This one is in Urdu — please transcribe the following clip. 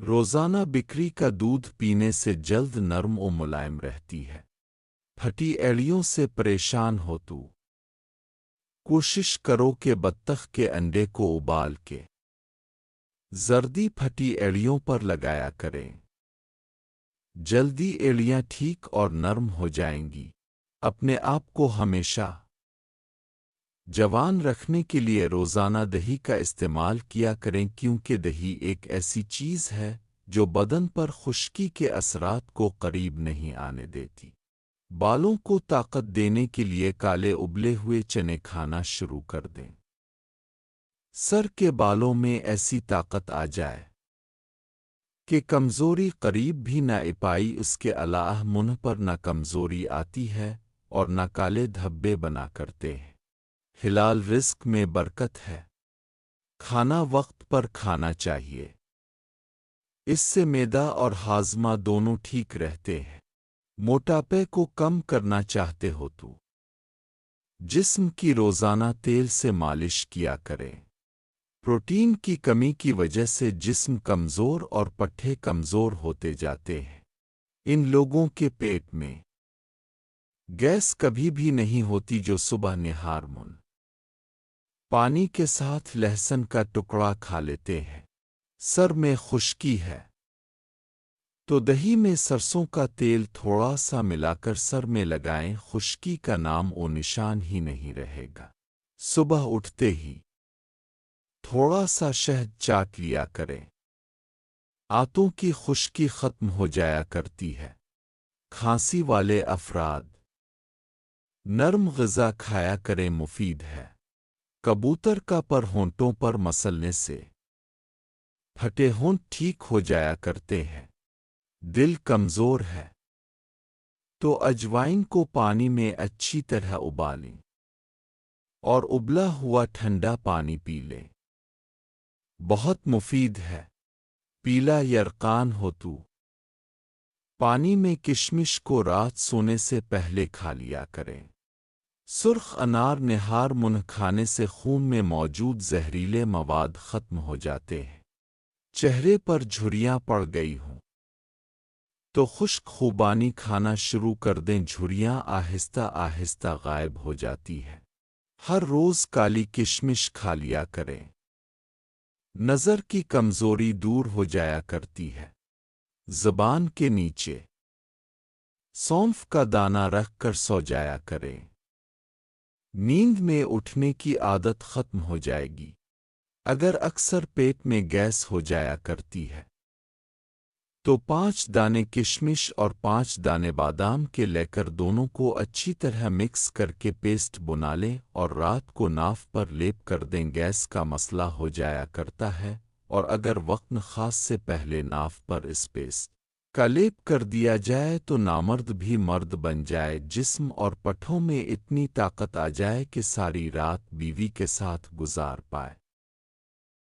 روزانہ بکری کا دودھ پینے سے جلد نرم و ملائم رہتی ہے۔ پھٹی ایڑیوں سے پریشان ہو تو کوشش کرو کہ بطخ کے انڈے کو ابال کے زردی پھٹی ایڑیوں پر لگایا کریں۔ جلدی ایڑیاں ٹھیک اور نرم ہو جائیں گی۔ اپنے آپ کو ہمیشہ جوان رکھنے کے لیے روزانہ دہی کا استعمال کیا کریں، کیونکہ دہی ایک ایسی چیز ہے جو بدن پر خشکی کے اثرات کو قریب نہیں آنے دیتی۔ بالوں کو طاقت دینے کے لیے کالے ابلے ہوئے چنے کھانا شروع کر دیں۔ سر کے بالوں میں ایسی طاقت آ جائے کہ کمزوری قریب بھی نہ اپائی، اس کے علاوہ منہ پر نہ کمزوری آتی ہے اور نہ کالے دھبے بنا کرتے ہیں۔ حلال رزق میں برکت ہے۔ کھانا وقت پر کھانا چاہیے، اس سے معدہ اور ہاضمہ دونوں ٹھیک رہتے ہیں۔ موٹاپے کو کم کرنا چاہتے ہو تو جسم کی روزانہ تیل سے مالش کیا کریں۔ پروٹین کی کمی کی وجہ سے جسم کمزور اور پٹھے کمزور ہوتے جاتے ہیں۔ ان لوگوں کے پیٹ میں گیس کبھی بھی نہیں ہوتی جو صبح نہار پانی کے ساتھ لہسن کا ٹکڑا کھا لیتے ہیں۔ سر میں خشکی ہے تو دہی میں سرسوں کا تیل تھوڑا سا ملا کر سر میں لگائیں، خشکی کا نام و نشان ہی نہیں رہے گا۔ صبح اٹھتے ہی تھوڑا سا شہد چاٹ لیا کریں، آنتوں کی خشکی ختم ہو جایا کرتی ہے۔ کھانسی والے افراد نرم غذا کھایا کریں، مفید ہے۔ کبوتر کا پر ہونٹوں پر مسلنے سے پھٹے ہونٹ ٹھیک ہو جایا کرتے ہیں۔ دل کمزور ہے تو اجوائن کو پانی میں اچھی طرح ابالیں اور ابلا ہوا ٹھنڈا پانی پی لیں، بہت مفید ہے۔ پیلا یرقان ہو تو پانی میں کشمش کو رات سونے سے پہلے کھا لیا کریں۔ سرخ انار نہار منہ کھانے سے خون میں موجود زہریلے مواد ختم ہو جاتے ہیں۔ چہرے پر جھریاں پڑ گئی ہوں تو خشک خوبانی کھانا شروع کر دیں، جھریاں آہستہ آہستہ غائب ہو جاتی ہے۔ ہر روز کالی کشمش کھا لیا کریں، نظر کی کمزوری دور ہو جایا کرتی ہے۔ زبان کے نیچے سونف کا دانہ رکھ کر سو جایا کریں، نیند میں اٹھنے کی عادت ختم ہو جائے گی۔ اگر اکثر پیٹ میں گیس ہو جایا کرتی ہے تو 5 دانے کشمش اور 5 دانے بادام کے لے کر دونوں کو اچھی طرح مکس کر کے پیسٹ بنا لیں اور رات کو ناف پر لیپ کر دیں، گیس کا مسئلہ ہو جایا کرتا ہے۔ اور اگر وقت خاص سے پہلے ناف پر اس پیسٹ کا لیپ کر دیا جائے تو نامرد بھی مرد بن جائے، جسم اور پٹھوں میں اتنی طاقت آ جائے کہ ساری رات بیوی کے ساتھ گزار پائے۔